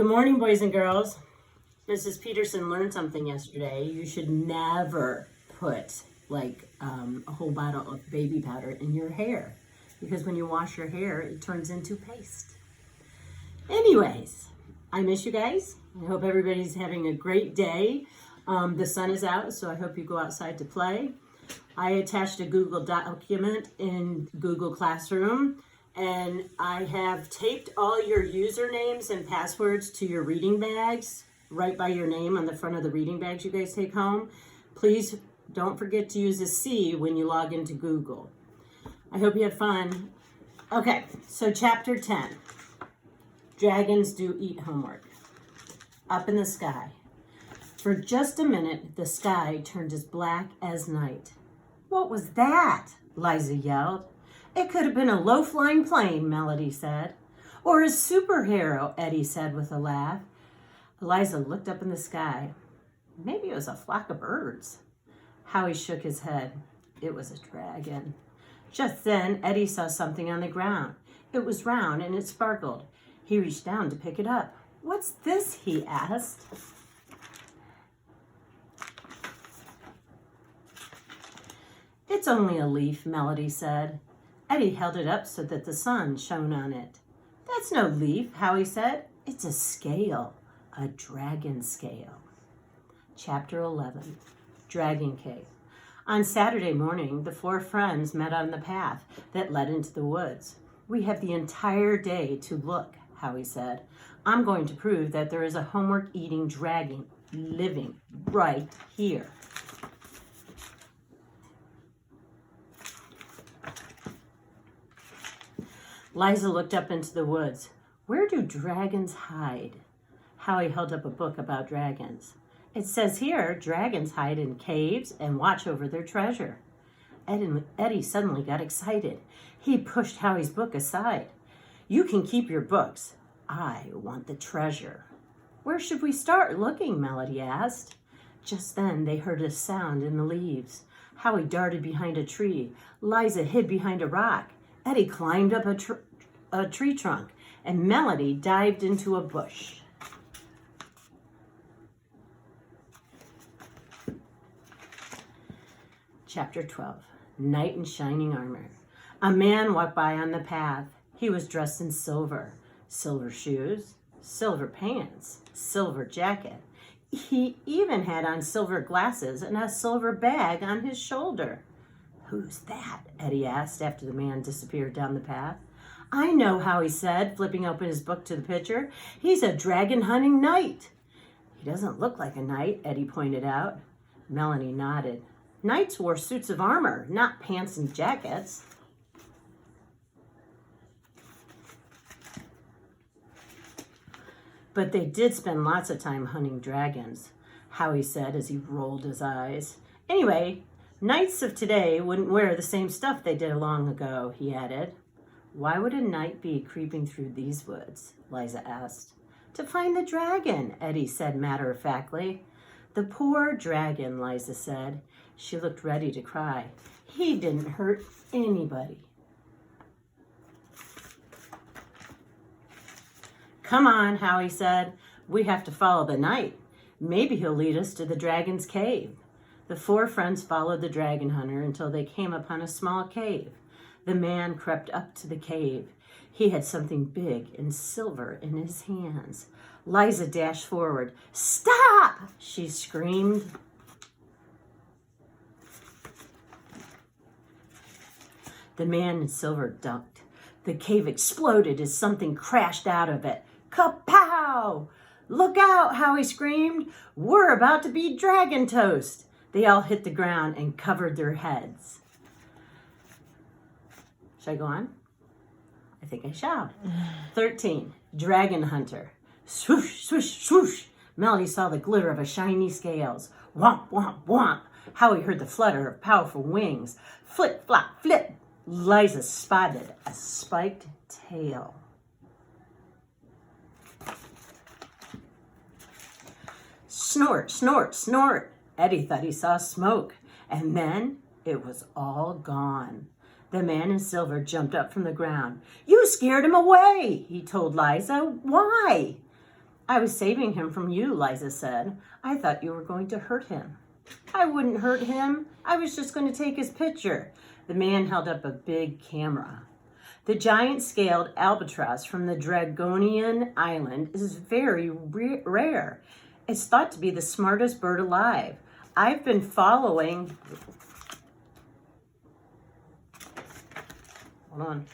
Good morning, boys and girls. Mrs. Peterson learned something yesterday. You should never put a whole bottle of baby powder in your hair because when you wash your hair, it turns into paste. Anyways, I miss you guys. I hope everybody's having a great day. The sun is out, so I hope you go outside to play. I attached a Google document in Google Classroom, and I have taped all your usernames and passwords to your reading bags, right by your name on the front of the reading bags you guys take home. Please don't forget to use a C when you log into Google. I hope you had fun. Okay, so chapter 10. Dragons do eat homework. Up in the sky. For just a minute, the sky turned as black as night. What was that? Liza yelled. It could have been a low-flying plane, Melody said. Or a superhero, Eddie said with a laugh. Eliza looked up in the sky. Maybe it was a flock of birds. Howie shook his head. It was a dragon. Just then, Eddie saw something on the ground. It was round and it sparkled. He reached down to pick it up. What's this? He asked. It's only a leaf, Melody said. Eddie held it up so that the sun shone on it. That's no leaf, Howie said. It's a scale, a dragon scale. Chapter 11, Dragon Cave. On Saturday morning, the four friends met on the path that led into the woods. We have the entire day to look, Howie said. I'm going to prove that there is a homework-eating dragon living right here. Liza looked up into the woods. Where do dragons hide? Howie held up a book about dragons. It says here, dragons hide in caves and watch over their treasure. Eddie suddenly got excited. He pushed Howie's book aside. You can keep your books. I want the treasure. Where should we start looking? Melody asked. Just then they heard a sound in the leaves. Howie darted behind a tree. Liza hid behind a rock. Eddie climbed up a tree trunk, and Melody dived into a bush. Chapter 12, Knight in Shining Armor. A man walked by on the path. He was dressed in silver. Silver shoes, silver pants, silver jacket. He even had on silver glasses and a silver bag on his shoulder. Who's that? Eddie asked after the man disappeared down the path. I know, Howie said, flipping open his book to the picture. He's a dragon-hunting knight. He doesn't look like a knight, Eddie pointed out. Melanie nodded. Knights wore suits of armor, not pants and jackets. But they did spend lots of time hunting dragons, Howie said as he rolled his eyes. Anyway, knights of today wouldn't wear the same stuff they did long ago, he added. Why would a knight be creeping through these woods? Liza asked. To find the dragon, Eddie said matter-of-factly. The poor dragon, Liza said. She looked ready to cry. He didn't hurt anybody. Come on, Howie said. We have to follow the knight. Maybe he'll lead us to the dragon's cave. The four friends followed the dragon hunter until they came upon a small cave. The man crept up to the cave. He had something big and silver in his hands. Liza dashed forward. Stop! She screamed. The man in silver ducked. The cave exploded as something crashed out of it. Kapow! Look out, Howie screamed. We're about to be dragon toast. They all hit the ground and covered their heads. Should I go on? I think I shall. 13, Dragon Hunter. Swoosh, swoosh, swoosh. Melody saw the glitter of a shiny scales. Womp, womp, womp. Howie heard the flutter of powerful wings. Flip, flop, flip. Liza spotted a spiked tail. Snort, snort, snort. Eddie thought he saw smoke, and then it was all gone. The man in silver jumped up from the ground. You scared him away, he told Liza. Why? I was saving him from you, Liza said. I thought you were going to hurt him. I wouldn't hurt him. I was just going to take his picture. The man held up a big camera. The giant-scaled albatross from the Dragonian Island is very rare. It's thought to be the smartest bird alive. I've been following... Hold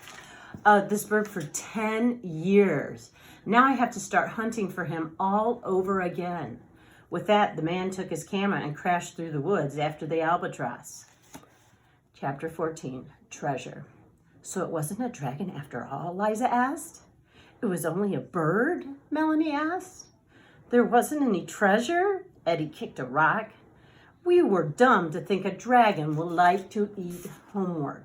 on. This bird for 10 years. Now I have to start hunting for him all over again. With that, the man took his camera and crashed through the woods after the albatross. Chapter 14, Treasure. So it wasn't a dragon after all, Liza asked. It was only a bird, Melanie asked. There wasn't any treasure? Eddie kicked a rock. We were dumb to think a dragon would like to eat homework.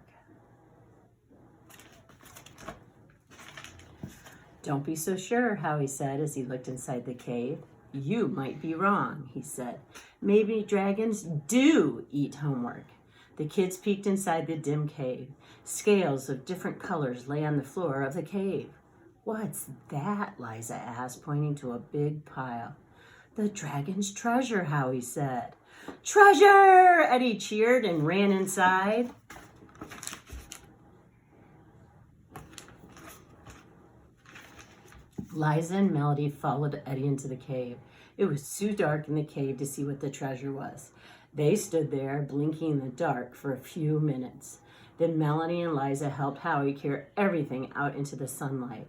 Don't be so sure, Howie said as he looked inside the cave. You might be wrong, he said. Maybe dragons do eat homework. The kids peeked inside the dim cave. Scales of different colors lay on the floor of the cave. What's that? Liza asked, pointing to a big pile. The dragon's treasure, Howie said. Treasure! Eddie cheered and ran inside. Liza and Melody followed Eddie into the cave. It was too dark in the cave to see what the treasure was. They stood there, blinking in the dark for a few minutes. Then Melody and Liza helped Howie carry everything out into the sunlight.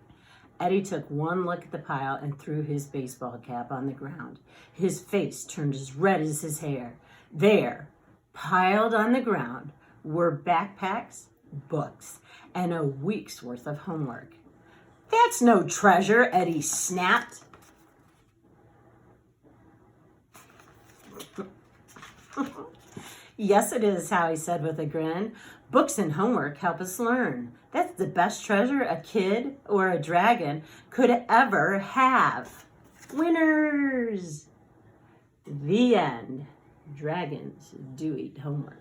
Eddie took one look at the pile and threw his baseball cap on the ground. His face turned as red as his hair. There, piled on the ground, were backpacks, books, and a week's worth of homework. That's no treasure, Eddie snapped. Yes, it is, Howie said with a grin. Books and homework help us learn. That's the best treasure a kid or a dragon could ever have. Winners! The end. Dragons do eat homework.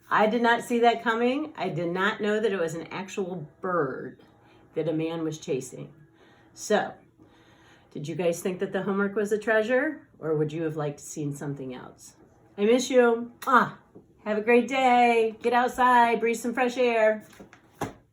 I did not see that coming. I did not know that it was an actual bird that a man was chasing. So, did you guys think that the homework was a treasure? Or would you have liked to see something else? I miss you. Have a great day. Get outside. Breathe some fresh air.